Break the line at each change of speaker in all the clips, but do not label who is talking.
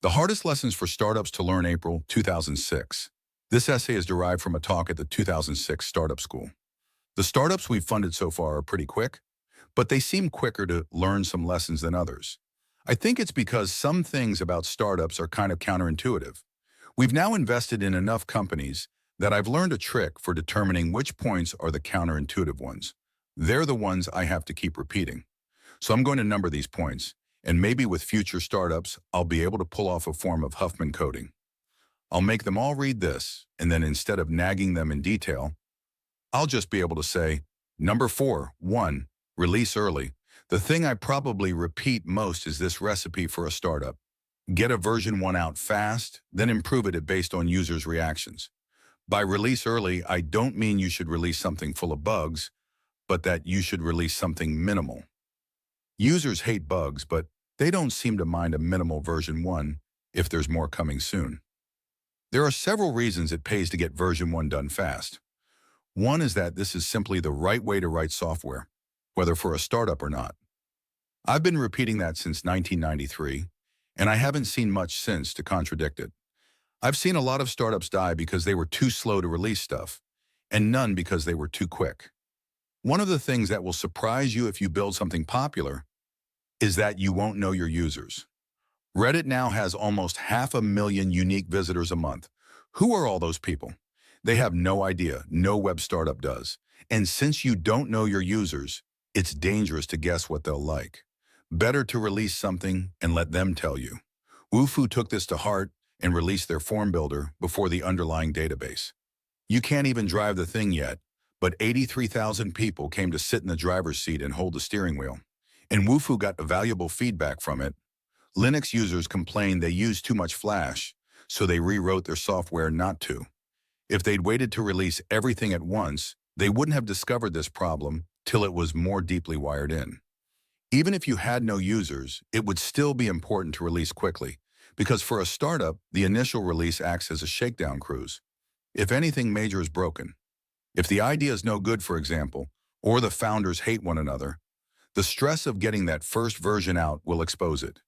The Hardest Lessons for Startups to Learn, April 2006. This essay is derived from a talk at the 2006 Startup School. The startups we've funded so far are pretty quick, but they seem quicker to learn some lessons than others. I think it's because some things about startups are kind of counterintuitive. We've now invested in enough companies that I've learned a trick for determining which points are the counterintuitive ones. They're the ones I have to keep repeating. So I'm going to number these points, and maybe with future startups, I'll be able to pull off a form of Huffman coding. I'll make them all read this, and then instead of nagging them in detail, I'll just be able to say, number 4, 1, release early. The thing I probably repeat most is this recipe for a startup. Get a version 1 out fast, then improve it based on users' reactions. By release early, I don't mean you should release something full of bugs, but that you should release something minimal. Users hate bugs, but they don't seem to mind a minimal version 1 if there's more coming soon. There are several reasons it pays to get version 1 done fast. One is that this is simply the right way to write software, whether for a startup or not. I've been repeating that since 1993, and I haven't seen much since to contradict it. I've seen a lot of startups die because they were too slow to release stuff, and none because they were too quick. One of the things that will surprise you if you build something popular is that you won't know your users. Reddit now has almost 500,000 unique visitors a month. Who are all those people? They have no idea. No web startup does. And since you don't know your users, it's dangerous to guess what they'll like. Better to release something and let them tell you. Wufoo took this to heart and released their form builder before the underlying database. You can't even drive the thing yet, but 83,000 people came to sit in the driver's seat and hold the steering wheel. And Wufoo got valuable feedback from it. Linux users complained they used too much Flash, so they rewrote their software not to. If they'd waited to release everything at once, they wouldn't have discovered this problem till it was more deeply wired in. Even if you had no users, it would still be important to release quickly, because for a startup, the initial release acts as a shakedown cruise. If anything major is broken, if the idea is no good, for example, or the founders hate one another, the stress of getting that first version out will expose it.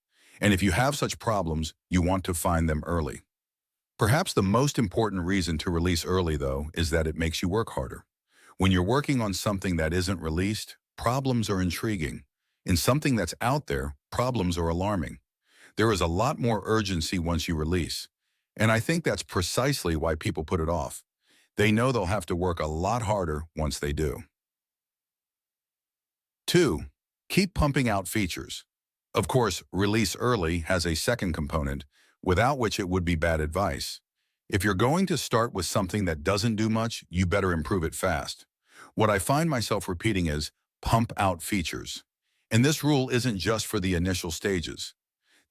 And if you have such problems, you want to find them early. Perhaps the most important reason to release early, though, is that it makes you work harder. When you're working on something that isn't released, problems are intriguing. In something that's out there, problems are alarming. There is a lot more urgency once you release. And I think that's precisely why people put it off. They know they'll have to work a lot harder once they do. 2. Keep pumping out features. Of course, release early has a second component, without which it would be bad advice. If you're going to start with something that doesn't do much, you better improve it fast. What I find myself repeating is, pump out features. And this rule isn't just for the initial stages.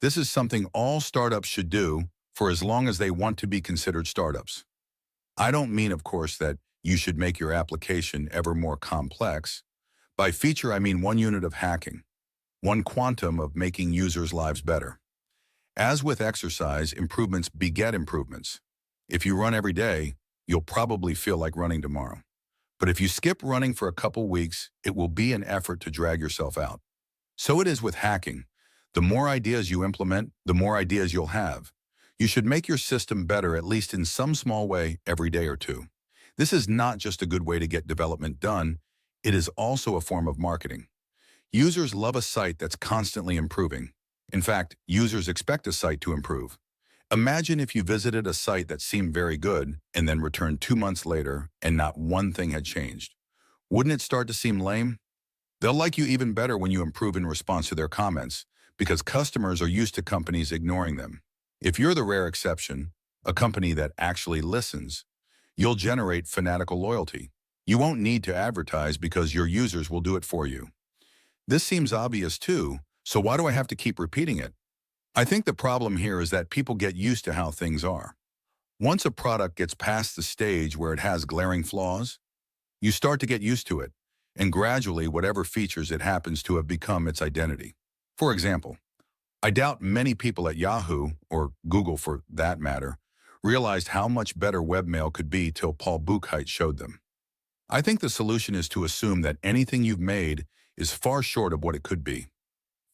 This is something all startups should do for as long as they want to be considered startups. I don't mean, of course, that you should make your application ever more complex. By feature, I mean 1 unit of hacking, 1 quantum of making users' lives better. As with exercise, improvements beget improvements. If you run every day, you'll probably feel like running tomorrow. But if you skip running for a couple weeks, it will be an effort to drag yourself out. So it is with hacking. The more ideas you implement, the more ideas you'll have. You should make your system better, at least in some small way, every day or two. This is not just a good way to get development done, it is also a form of marketing. Users love a site that's constantly improving. In fact, users expect a site to improve. Imagine if you visited a site that seemed very good and then returned 2 months later and not one thing had changed. Wouldn't it start to seem lame? They'll like you even better when you improve in response to their comments, because customers are used to companies ignoring them. If you're the rare exception, a company that actually listens, you'll generate fanatical loyalty. You won't need to advertise because your users will do it for you. This seems obvious too, so why do I have to keep repeating it? I think the problem here is that people get used to how things are. Once a product gets past the stage where it has glaring flaws, you start to get used to it, and gradually whatever features it happens to have become its identity. For example, I doubt many people at Yahoo, or Google for that matter, realized how much better webmail could be till Paul Buchheit showed them. I think the solution is to assume that anything you've made is far short of what it could be.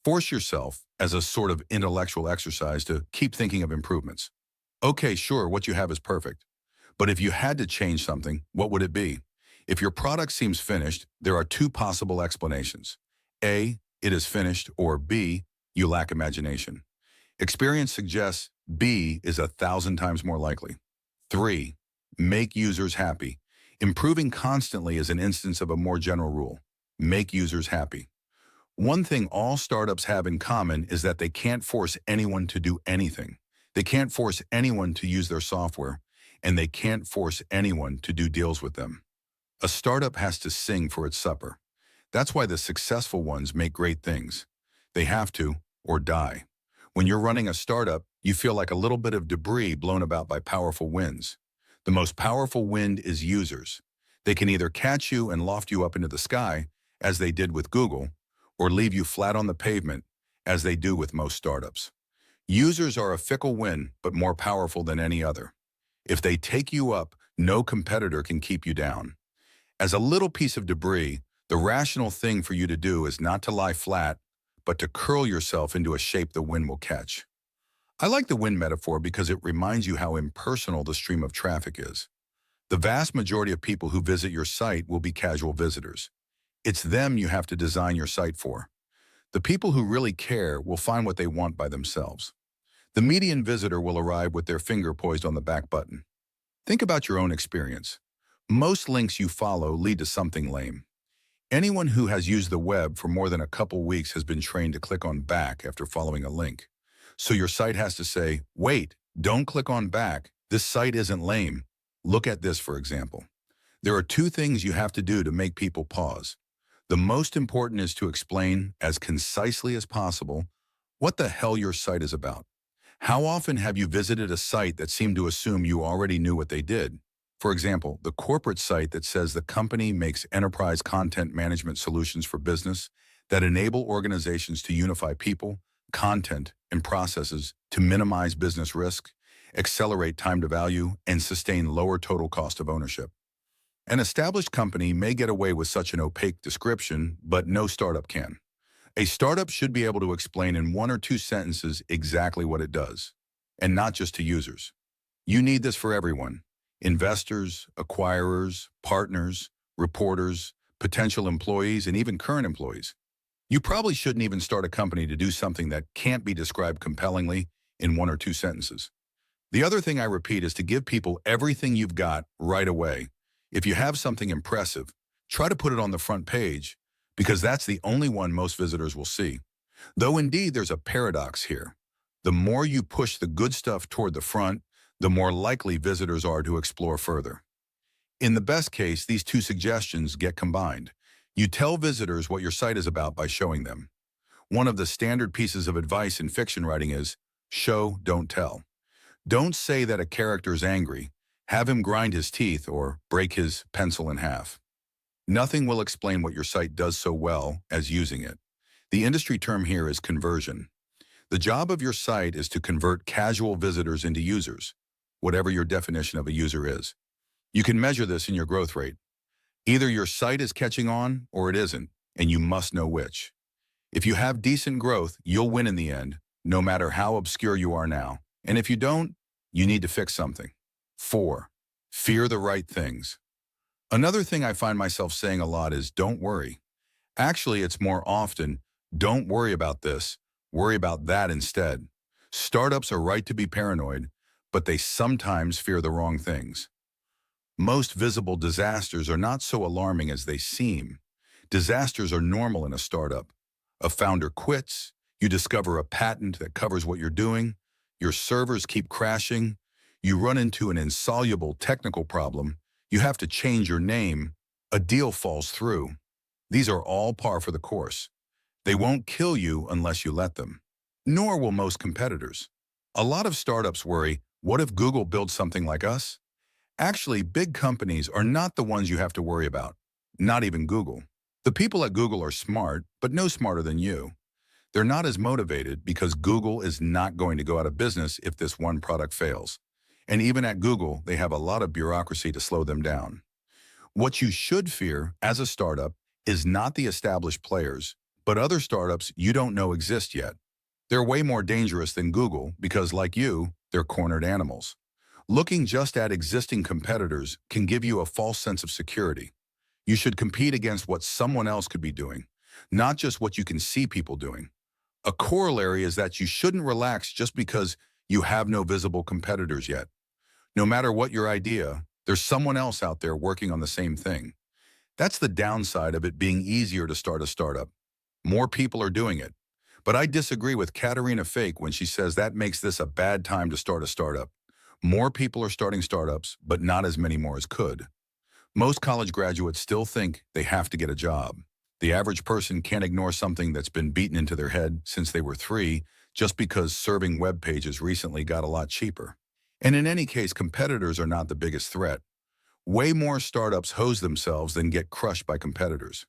Force yourself as a sort of intellectual exercise to keep thinking of improvements. Okay, sure, what you have is perfect. But if you had to change something, what would it be? If your product seems finished, there are two possible explanations. A, it is finished, or B, you lack imagination. Experience suggests B is 1,000 times more likely. 3, make users happy. Improving constantly is an instance of a more general rule. Make users happy. One thing all startups have in common is that they can't force anyone to do anything. They can't force anyone to use their software, and they can't force anyone to do deals with them. A startup has to sing for its supper. That's why the successful ones make great things. They have to, or die. When you're running a startup, you feel like a little bit of debris blown about by powerful winds. The most powerful wind is users. They can either catch you and loft you up into the sky, as they did with Google, or leave you flat on the pavement, as they do with most startups. Users are a fickle wind, but more powerful than any other. If they take you up, no competitor can keep you down. As a little piece of debris, the rational thing for you to do is not to lie flat, but to curl yourself into a shape the wind will catch. I like the wind metaphor because it reminds you how impersonal the stream of traffic is. The vast majority of people who visit your site will be casual visitors. It's them you have to design your site for. The people who really care will find what they want by themselves. The median visitor will arrive with their finger poised on the back button. Think about your own experience. Most links you follow lead to something lame. Anyone who has used the web for more than a couple weeks has been trained to click on back after following a link. So your site has to say, wait, don't click on back. This site isn't lame. Look at this, for example. There are two things you have to do to make people pause. The most important is to explain, as concisely as possible, what the hell your site is about. How often have you visited a site that seemed to assume you already knew what they did? For example, the corporate site that says the company makes enterprise content management solutions for business that enable organizations to unify people, content, and processes to minimize business risk, accelerate time to value, and sustain lower total cost of ownership. An established company may get away with such an opaque description, but no startup can. A startup should be able to explain in 1 or 2 sentences exactly what it does, and not just to users. You need this for everyone: investors, acquirers, partners, reporters, potential employees, and even current employees. You probably shouldn't even start a company to do something that can't be described compellingly in 1 or 2 sentences. The other thing I repeat is to give people everything you've got right away. If you have something impressive, try to put it on the front page, because that's the only one most visitors will see. Though indeed there's a paradox here. The more you push the good stuff toward the front, the more likely visitors are to explore further. In the best case, these two suggestions get combined. You tell visitors what your site is about by showing them. One of the standard pieces of advice in fiction writing is, show, don't tell. Don't say that a character is angry. Have him grind his teeth or break his pencil in half. Nothing will explain what your site does so well as using it. The industry term here is conversion. The job of your site is to convert casual visitors into users, whatever your definition of a user is. You can measure this in your growth rate. Either your site is catching on or it isn't, and you must know which. If you have decent growth, you'll win in the end, no matter how obscure you are now. And if you don't, you need to fix something. 4, fear the right things. Another thing I find myself saying a lot is don't worry. Actually, it's more often, don't worry about this, worry about that instead. Startups are right to be paranoid, but they sometimes fear the wrong things. Most visible disasters are not so alarming as they seem. Disasters are normal in a startup. A founder quits, you discover a patent that covers what you're doing, your servers keep crashing, you run into an insoluble technical problem, you have to change your name, a deal falls through. These are all par for the course. They won't kill you unless you let them. Nor will most competitors. A lot of startups worry, what if Google builds something like us? Actually, big companies are not the ones you have to worry about. Not even Google. The people at Google are smart, but no smarter than you. They're not as motivated because Google is not going to go out of business if this one product fails. And even at Google, they have a lot of bureaucracy to slow them down. What you should fear as a startup is not the established players, But other startups you don't know exist yet. They're way more dangerous than Google because, like you, they're cornered animals. Looking just at existing competitors can give you a false sense of security. You should compete against what someone else could be doing, not just what you can see people doing. A corollary is that you shouldn't relax just because you have no visible competitors yet. No matter what your idea, there's someone else out there working on the same thing. That's the downside of it being easier to start a startup. More people are doing it. But I disagree with Katerina Fake when she says that makes this a bad time to start a startup. More people are starting startups, but not as many more as could. Most college graduates still think they have to get a job. The average person can't ignore something that's been beaten into their head since they were 3 just because serving web pages recently got a lot cheaper. And in any case, competitors are not the biggest threat. Way more startups hose themselves than get crushed by competitors.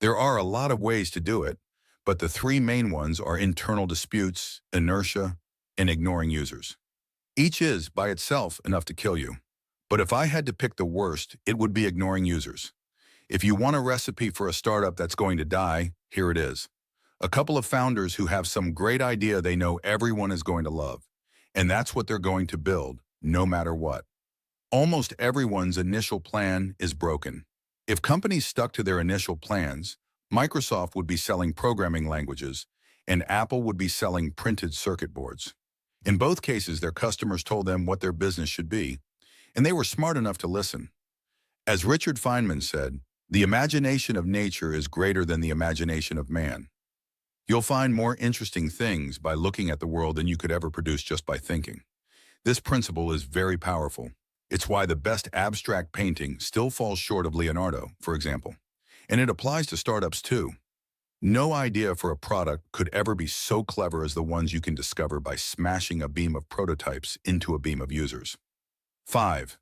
There are a lot of ways to do it, but the 3 main ones are internal disputes, inertia, and ignoring users. Each is, by itself, enough to kill you. But if I had to pick the worst, it would be ignoring users. If you want a recipe for a startup that's going to die, here it is. A couple of founders who have some great idea they know everyone is going to love. And that's what they're going to build, no matter what. Almost everyone's initial plan is broken. If companies stuck to their initial plans, Microsoft would be selling programming languages, and Apple would be selling printed circuit boards. In both cases, their customers told them what their business should be, and they were smart enough to listen. As Richard Feynman said, the imagination of nature is greater than the imagination of man. You'll find more interesting things by looking at the world than you could ever produce just by thinking. This principle is very powerful. It's why the best abstract painting still falls short of Leonardo, for example. And it applies to startups too. No idea for a product could ever be so clever as the ones you can discover by smashing a beam of prototypes into a beam of users. 5.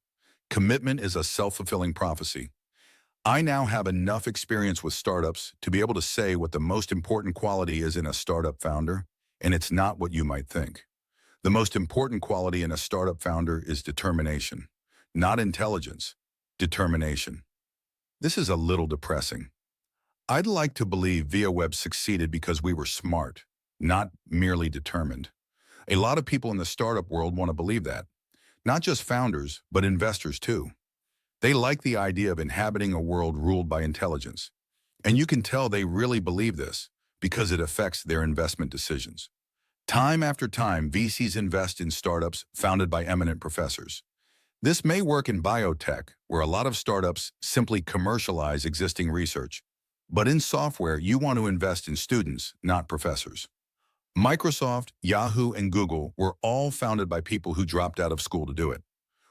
Commitment is a self-fulfilling prophecy. I now have enough experience with startups to be able to say what the most important quality is in a startup founder, and it's not what you might think. The most important quality in a startup founder is determination. Not intelligence, determination. This is a little depressing. I'd like to believe ViaWeb succeeded because we were smart, not merely determined. A lot of people in the startup world want to believe that. Not just founders, but investors too. They like the idea of inhabiting a world ruled by intelligence. And you can tell they really believe this because it affects their investment decisions. Time after time, VCs invest in startups founded by eminent professors. This may work in biotech, where a lot of startups simply commercialize existing research. But in software, you want to invest in students, not professors. Microsoft, Yahoo, and Google were all founded by people who dropped out of school to do it.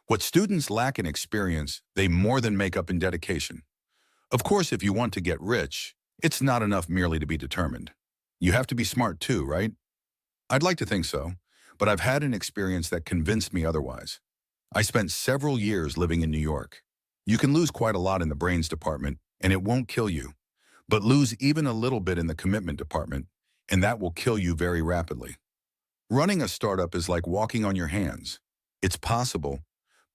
What students lack in experience, they more than make up in dedication. Of course, if you want to get rich, it's not enough merely to be determined. You have to be smart too, right? I'd like to think so, but I've had an experience that convinced me otherwise. I spent several years living in New York. You can lose quite a lot in the brains department, and it won't kill you. But lose even a little bit in the commitment department, and that will kill you very rapidly. Running a startup is like walking on your hands. It's possible,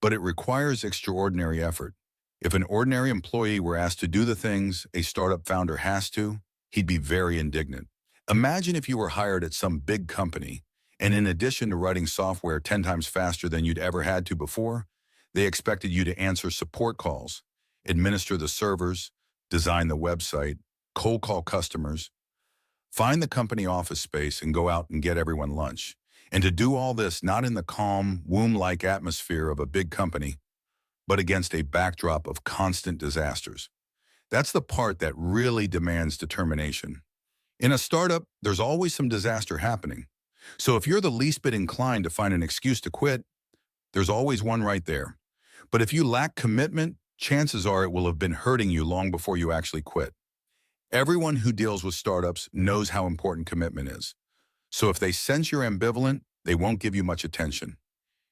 but it requires extraordinary effort. If an ordinary employee were asked to do the things a startup founder has to, he'd be very indignant. Imagine if you were hired at some big company, and in addition to writing software 10 times faster than you'd ever had to before, they expected you to answer support calls, administer the servers, design the website, cold call customers, find the company office space and go out and get everyone lunch. And to do all this not in the calm, womb-like atmosphere of a big company, but against a backdrop of constant disasters. That's the part that really demands determination. In a startup, there's always some disaster happening. So if you're the least bit inclined to find an excuse to quit, there's always one right there. But if you lack commitment, chances are it will have been hurting you long before you actually quit. Everyone who deals with startups knows how important commitment is. So if they sense you're ambivalent, they won't give you much attention.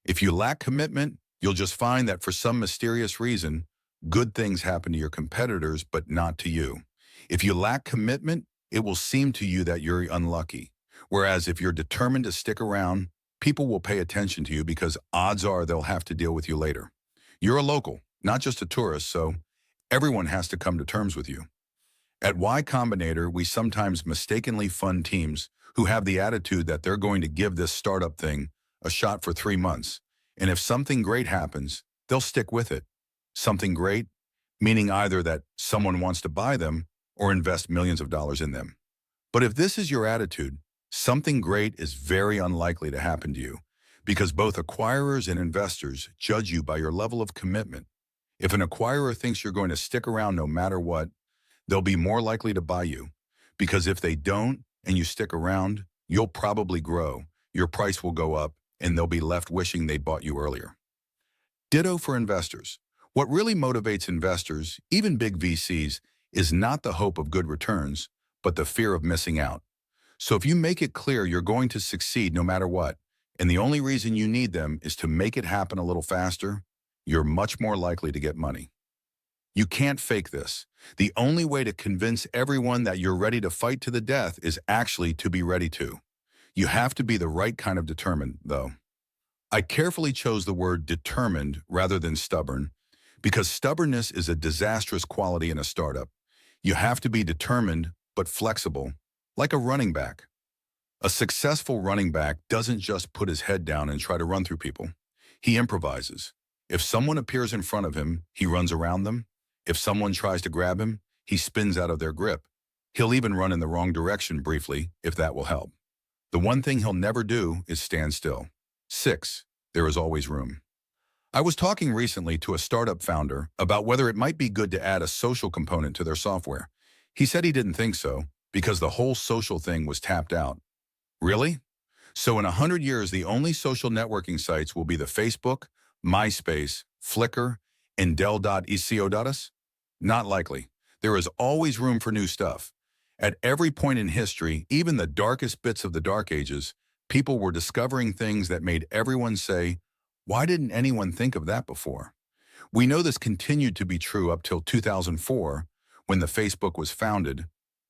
If you lack commitment, you'll just find that for some mysterious reason, good things happen to your competitors, but not to you. If you lack commitment, it will seem to you that you're unlucky. Whereas if you're determined to stick around, people will pay attention to you because odds are they'll have to deal with you later. You're a local, not just a tourist, so everyone has to come to terms with you. At Y Combinator, we sometimes mistakenly fund teams who have the attitude that they're going to give this startup thing a shot for 3 months. And if something great happens, they'll stick with it. Something great, meaning either that someone wants to buy them or invest millions of dollars in them. But if this is your attitude, something great is very unlikely to happen to you because both acquirers and investors judge you by your level of commitment. If an acquirer thinks you're going to stick around no matter what, they'll be more likely to buy you because if they don't and you stick around, you'll probably grow, your price will go up, and they'll be left wishing they'd bought you earlier. Ditto for investors. What really motivates investors, even big VCs, is not the hope of good returns, but the fear of missing out. So if you make it clear you're going to succeed no matter what, and the only reason you need them is to make it happen a little faster, you're much more likely to get money. You can't fake this. The only way to convince everyone that you're ready to fight to the death is actually to be ready to. You have to be the right kind of determined, though. I carefully chose the word determined rather than stubborn because stubbornness is a disastrous quality in a startup. You have to be determined but flexible, like a running back. A successful running back doesn't just put his head down and try to run through people. He improvises. If someone appears in front of him, he runs around them. If someone tries to grab him, he spins out of their grip. He'll even run in the wrong direction briefly, if that will help. The one thing he'll never do is stand still. 6. There is always room. I was talking recently to a startup founder about whether it might be good to add a social component to their software. He said he didn't think so because the whole social thing was tapped out. Really? So in 100 years, the only social networking sites will be the Facebook, MySpace, Flickr, and Dell.eco.us? Not likely. There is always room for new stuff. At every point in history, even the darkest bits of the Dark Ages, people were discovering things that made everyone say, why didn't anyone think of that before? We know this continued to be true up till 2004, when the Facebook was founded,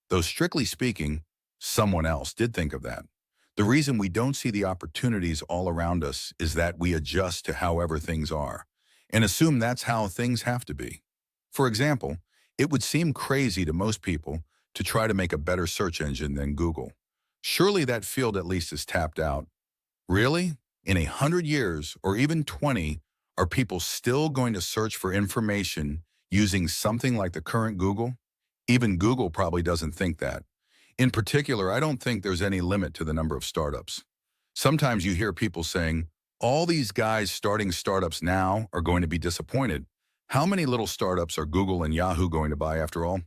though strictly speaking, someone else did think of that. The reason we don't see the opportunities all around us is that we adjust to however things are, and assume that's how things have to be. For example, it would seem crazy to most people to try to make a better search engine than Google. Surely that field at least is tapped out. Really? In 100 years, or even 20, are people still going to search for information using something like the current Google? Even Google probably doesn't think that. In particular, I don't think there's any limit to the number of startups. Sometimes you hear people saying, all these guys starting startups now are going to be disappointed. How many little startups are Google and Yahoo going to buy after all?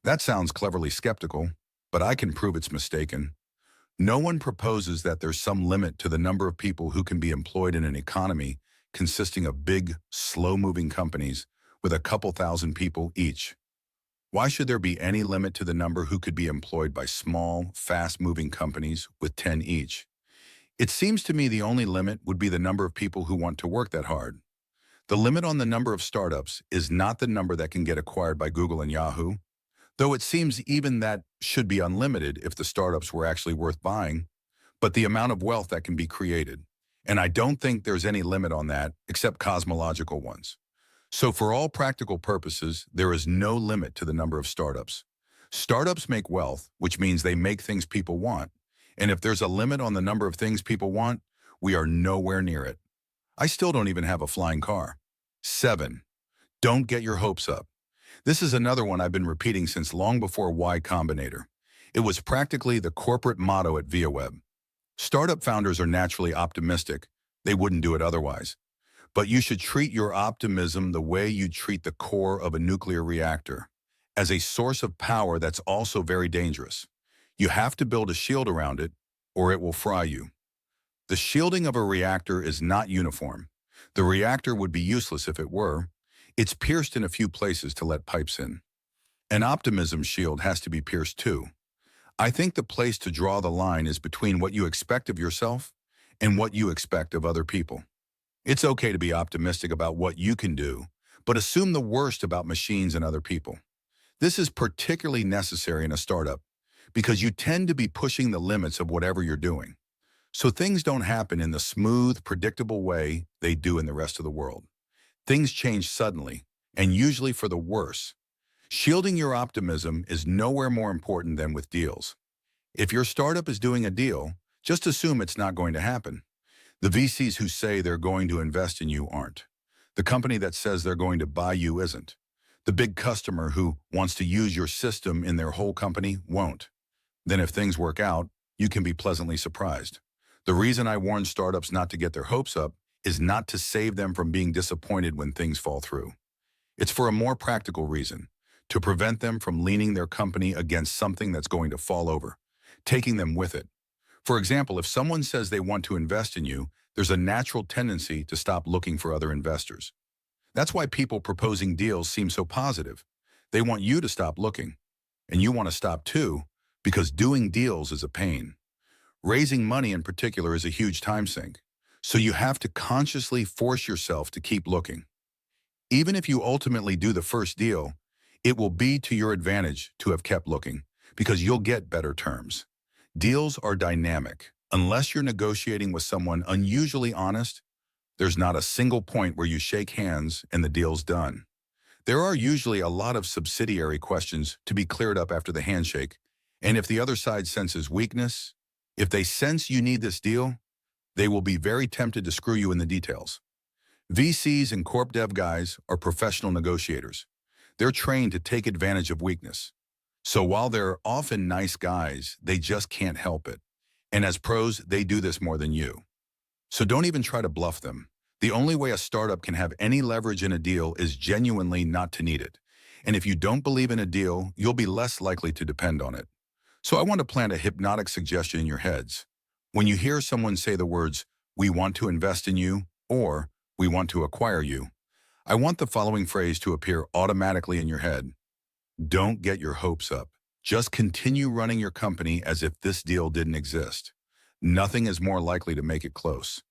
That sounds cleverly skeptical, but I can prove it's mistaken. No one proposes that there's some limit to the number of people who can be employed in an economy consisting of big, slow-moving companies with a couple thousand people each. Why should there be any limit to the number who could be employed by small, fast-moving companies with 10 each? It seems to me the only limit would be the number of people who want to work that hard. The limit on the number of startups is not the number that can get acquired by Google and Yahoo, though it seems even that should be unlimited if the startups were actually worth buying, but the amount of wealth that can be created. And I don't think there's any limit on that except cosmological ones. So for all practical purposes, there is no limit to the number of startups. Startups make wealth, which means they make things people want. And if there's a limit on the number of things people want, we are nowhere near it. I still don't even have a flying car. 7. Don't get your hopes up. This is another one I've been repeating since long before Y Combinator. It was practically the corporate motto at ViaWeb. Startup founders are naturally optimistic. They wouldn't do it otherwise. But you should treat your optimism the way you treat the core of a nuclear reactor, as a source of power that's also very dangerous. You have to build a shield around it, or it will fry you. The shielding of a reactor is not uniform. The reactor would be useless if it were. It's pierced in a few places to let pipes in. An optimism shield has to be pierced too. I think the place to draw the line is between what you expect of yourself and what you expect of other people. It's okay to be optimistic about what you can do, but assume the worst about machines and other people. This is particularly necessary in a startup because you tend to be pushing the limits of whatever you're doing. So things don't happen in the smooth, predictable way they do in the rest of the world. Things change suddenly, and usually for the worse. Shielding your optimism is nowhere more important than with deals. If your startup is doing a deal, just assume it's not going to happen. The VCs who say they're going to invest in you aren't. The company that says they're going to buy you isn't. The big customer who wants to use your system in their whole company won't. Then if things work out, you can be pleasantly surprised. The reason I warn startups not to get their hopes up is not to save them from being disappointed when things fall through. It's for a more practical reason, to prevent them from leaning their company against something that's going to fall over, taking them with it. For example, if someone says they want to invest in you, there's a natural tendency to stop looking for other investors. That's why people proposing deals seem so positive. They want you to stop looking. And you want to stop too, because doing deals is a pain. Raising money in particular is a huge time sink. So you have to consciously force yourself to keep looking. Even if you ultimately do the first deal, it will be to your advantage to have kept looking, because you'll get better terms. Deals are dynamic. Unless you're negotiating with someone unusually honest, there's not a single point where you shake hands and the deal's done. There are usually a lot of subsidiary questions to be cleared up after the handshake, and if the other side senses weakness, if they sense you need this deal, they will be very tempted to screw you in the details. VCs and corp dev guys are professional negotiators. They're trained to take advantage of weakness. So while they're often nice guys, they just can't help it. And as pros, they do this more than you. So don't even try to bluff them. The only way a startup can have any leverage in a deal is genuinely not to need it. And if you don't believe in a deal, you'll be less likely to depend on it. So I want to plant a hypnotic suggestion in your heads. When you hear someone say the words, "We want to invest in you," or "We want to acquire you," I want the following phrase to appear automatically in your head. Don't get your hopes up. Just continue running your company as if this deal didn't exist. Nothing is more likely to make it close.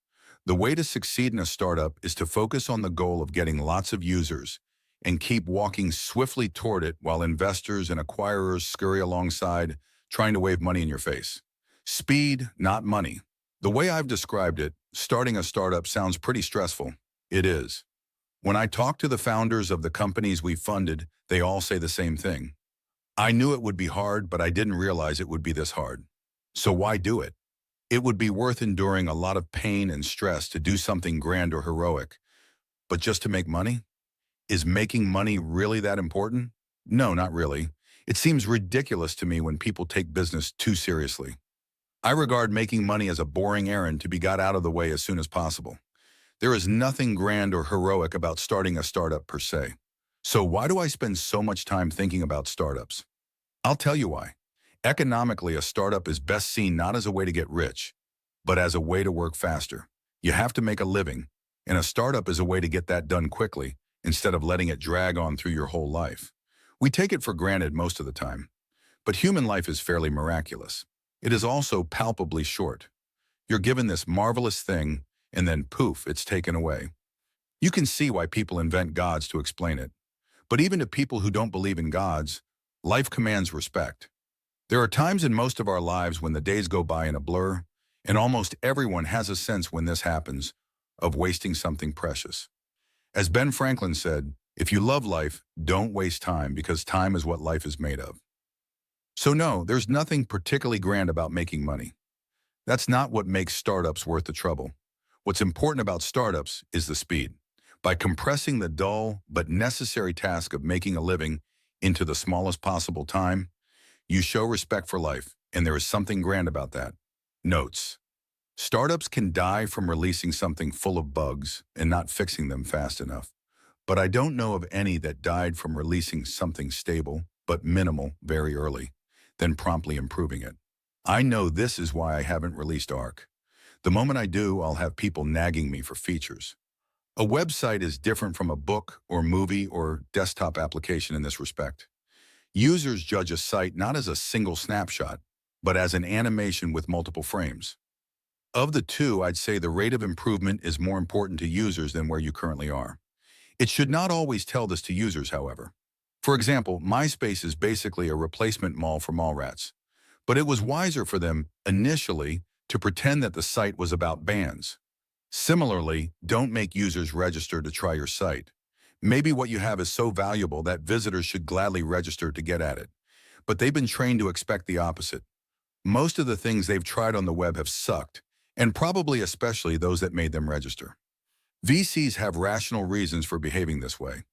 The way to succeed in a startup is to focus on the goal of getting lots of users and keep walking swiftly toward it while investors and acquirers scurry alongside, trying to wave money in your face. Speed, not money. The way I've described it, starting a startup sounds pretty stressful. It is. When I talk to the founders of the companies we funded, they all say the same thing. I knew it would be hard, but I didn't realize it would be this hard. So why do it? It would be worth enduring a lot of pain and stress to do something grand or heroic. But just to make money? Is making money really that important? No, not really. It seems ridiculous to me when people take business too seriously. I regard making money as a boring errand to be got out of the way as soon as possible. There is nothing grand or heroic about starting a startup per se. So why do I spend so much time thinking about startups? I'll tell you why. Economically, a startup is best seen not as a way to get rich, but as a way to work faster. You have to make a living, and a startup is a way to get that done quickly instead of letting it drag on through your whole life. We take it for granted most of the time, but human life is fairly miraculous. It is also palpably short. You're given this marvelous thing, and then poof, it's taken away. You can see why people invent gods to explain it. But even to people who don't believe in gods, life commands respect. There are times in most of our lives when the days go by in a blur, and almost everyone has a sense when this happens of wasting something precious. As Ben Franklin said, if you love life, don't waste time because time is what life is made of. So no, there's nothing particularly grand about making money. That's not what makes startups worth the trouble. What's important about startups is the speed. By compressing the dull but necessary task of making a living into the smallest possible time, you show respect for life, and there is something grand about that. Notes. Startups can die from releasing something full of bugs and not fixing them fast enough. But I don't know of any that died from releasing something stable, but minimal, very early, then promptly improving it. I know this is why I haven't released Arc. The moment I do, I'll have people nagging me for features. A website is different from a book or movie or desktop application in this respect. Users judge a site not as a single snapshot, but as an animation with multiple frames. Of the two, I'd say the rate of improvement is more important to users than where you currently are. It should not always tell this to users, however. For example, MySpace is basically a replacement mall for Mallrats, but it was wiser for them, initially, to pretend that the site was about bands. Similarly, don't make users register to try your site. Maybe what you have is so valuable that visitors should gladly register to get at it. But they've been trained to expect the opposite. Most of the things they've tried on the web have sucked, and probably especially those that made them register. VCs have rational reasons for behaving this way.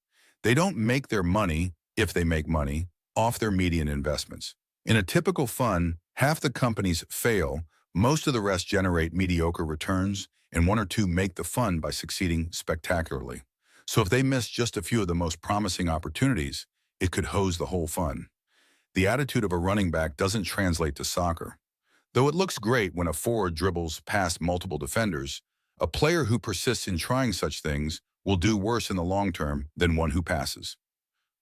They don't make their money, if they make money, off their median investments. In a typical fund, half the companies fail, most of the rest generate mediocre returns, and one or two make the fund by succeeding spectacularly. So if they miss just a few of the most promising opportunities, it could hose the whole fund. The attitude of a running back doesn't translate to soccer. Though it looks great when a forward dribbles past multiple defenders, a player who persists in trying such things will do worse in the long term than one who passes.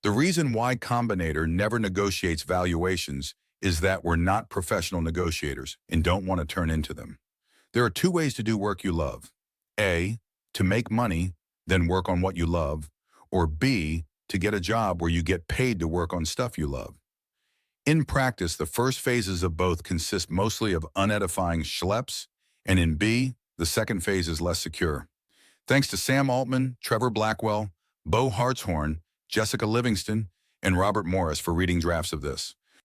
The reason Y Combinator never negotiates valuations is that we're not professional negotiators and don't want to turn into them. There are two ways to do work you love. A, to make money, then work on what you love, or B, to get a job where you get paid to work on stuff you love. In practice, the first phases of both consist mostly of unedifying schleps, and in B, the second phase is less secure. Thanks to Sam Altman, Trevor Blackwell, Bo Hartshorn, Jessica Livingston, and Robert Morris for reading drafts of this.